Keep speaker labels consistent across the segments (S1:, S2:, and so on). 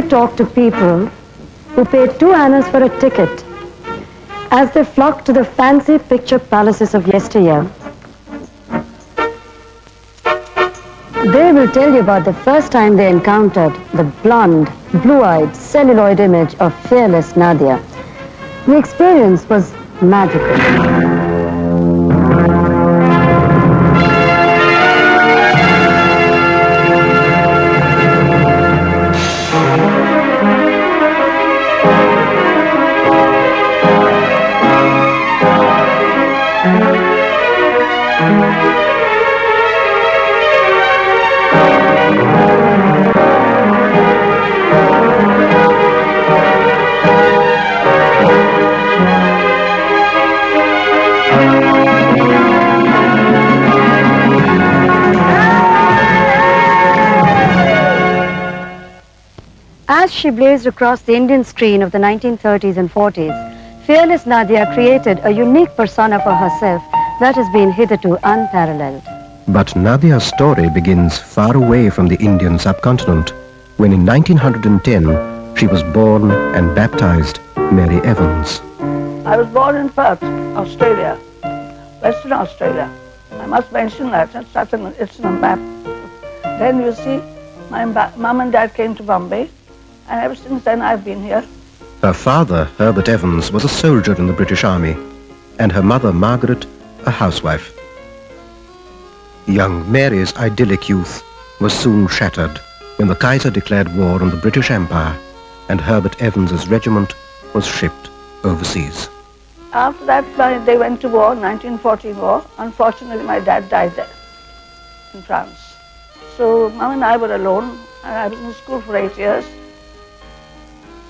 S1: talk to people who paid 2 annas for a ticket as they flocked to the fancy picture palaces of yesteryear. They will tell you about the first time they encountered the blonde, blue-eyed, celluloid image of fearless Nadia. The experience was magical. As she blazed across the Indian screen of the 1930s and 40s, fearless Nadia created a unique persona for herself that has been hitherto unparalleled.
S2: But Nadia's story begins far away from the Indian subcontinent, when in 1910 she was born and baptized Mary Evans.
S3: I was born in Perth, Australia, Western Australia. I must mention that, it's in a map. Then you see, my mum and dad came to Bombay, and ever since then I've been here.
S2: Her father, Herbert Evans, was a soldier in the British Army, and her mother, Margaret, a housewife. Young Mary's idyllic youth was soon shattered when the Kaiser declared war on the British Empire and Herbert Evans's regiment was shipped overseas.
S3: After that, they went to war, 1914 war. Unfortunately, my dad died there, in France. So Mum and I were alone, and I was in school for 8 years.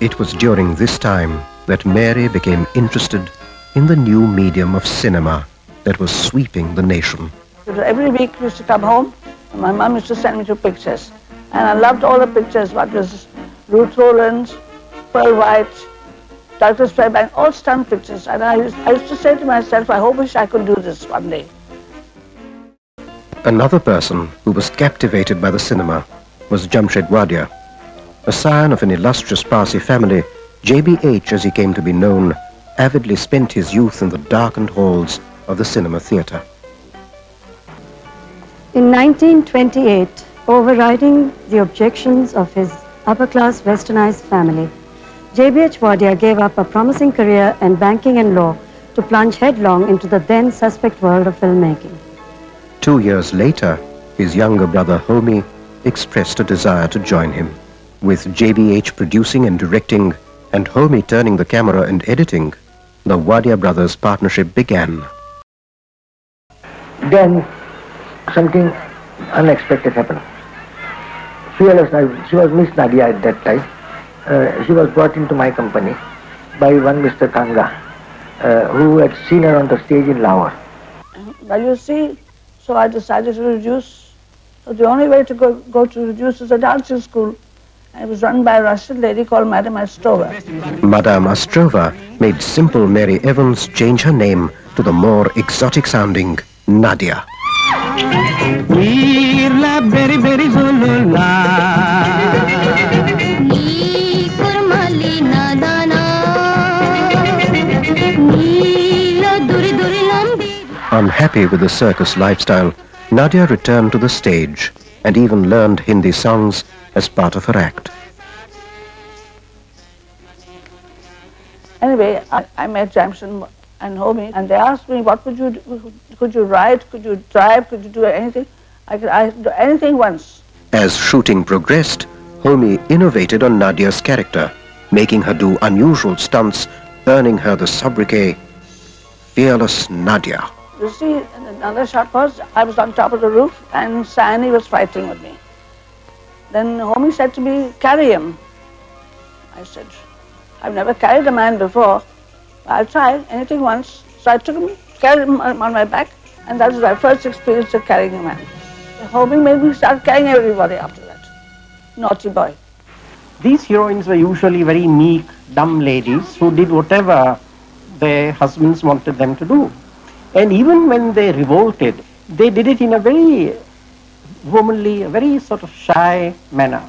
S2: It was during this time that Mary became interested in the new medium of cinema that was sweeping the nation.
S3: Every week we used to come home, and my mum used to send me to pictures. And I loved all the pictures, what was Ruth Rowland's, Pearl White, Douglas Fairbanks, all stunt pictures. And I used to say to myself, I wish I could do this one day.
S2: Another person who was captivated by the cinema was Jamshed Wadia. A scion of an illustrious Parsi family, JBH, as he came to be known, avidly spent his youth in the darkened halls of the cinema theatre.
S1: In 1928, overriding the objections of his upper-class westernized family, JBH Wadia gave up a promising career in banking and law to plunge headlong into the then suspect world of filmmaking.
S2: 2 years later, his younger brother Homi expressed a desire to join him. With JBH producing and directing and Homi turning the camera and editing, the Wadia brothers' partnership began.
S4: Then something unexpected happened. Fearless, she was Miss Nadia at that time. She was brought into my company by one Mr. Kanga, who had seen her on the stage in Lahore.
S3: Well, you see, so I decided to reduce. So the only way to go to reduce is a dancing school. It was run by a Russian lady called Madame Ostrova.
S2: Madame Ostrova made simple Mary Evans change her name to the more exotic-sounding Nadia. Unhappy with the circus lifestyle, Nadia returned to the stage and even learned Hindi songs as part of her act.
S3: Anyway, I met Jamshed and Homi, and they asked me, what would you do? Could you write, could you drive, could you do anything? I could do anything once.
S2: As shooting progressed, Homi innovated on Nadia's character, making her do unusual stunts, earning her the sobriquet, Fearless Nadia.
S3: You see, another shot was, I was on top of the roof and Sani was fighting with me. Then Homi said to me, carry him. I said, I've never carried a man before. I'll try anything once. So I took him, carried him on my back, and that was my first experience of carrying a man. Homi made me start carrying everybody after that. Naughty boy.
S5: These heroines were usually very meek, dumb ladies who did whatever their husbands wanted them to do. And even when they revolted, they did it in a very womanly, a very sort of shy manner.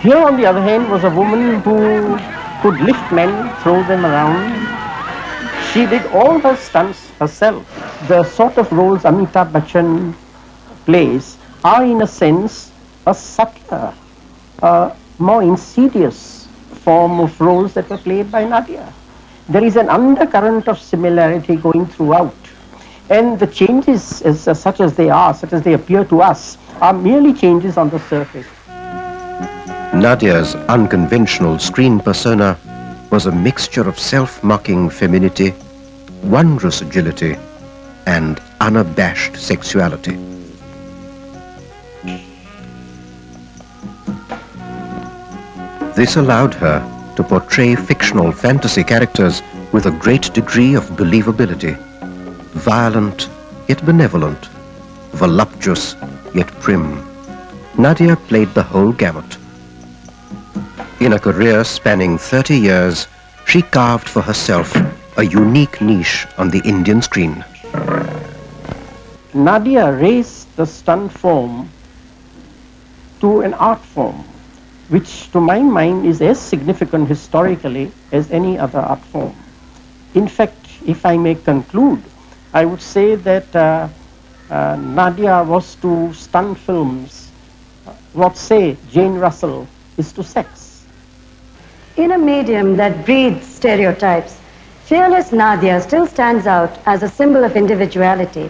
S5: Here, on the other hand, was a woman who could lift men, throw them around. She did all her stunts herself. The sort of roles Amitabh Bachchan plays are, in a sense, a subtler, more insidious form of roles that were played by Nadia. There is an undercurrent of similarity going throughout. And the changes, such as they appear to us, are merely changes on the surface.
S2: Nadia's unconventional screen persona was a mixture of self-mocking femininity, wondrous agility, and unabashed sexuality. This allowed her to portray fictional fantasy characters with a great degree of believability, violent yet benevolent, voluptuous yet prim. Nadia played the whole gamut. In a career spanning 30 years, she carved for herself a unique niche on the Indian screen.
S5: Nadia raised the stunt form to an art form, which to my mind is as significant historically as any other art form. In fact, if I may conclude, I would say that Nadia was to stunt films what, say, Jane Russell is to sex.
S1: In a medium that breeds stereotypes, fearless Nadia still stands out as a symbol of individuality.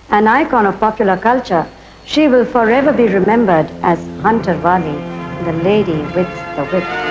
S1: An icon of popular culture, she will forever be remembered as Hunterwali, the lady with the whip.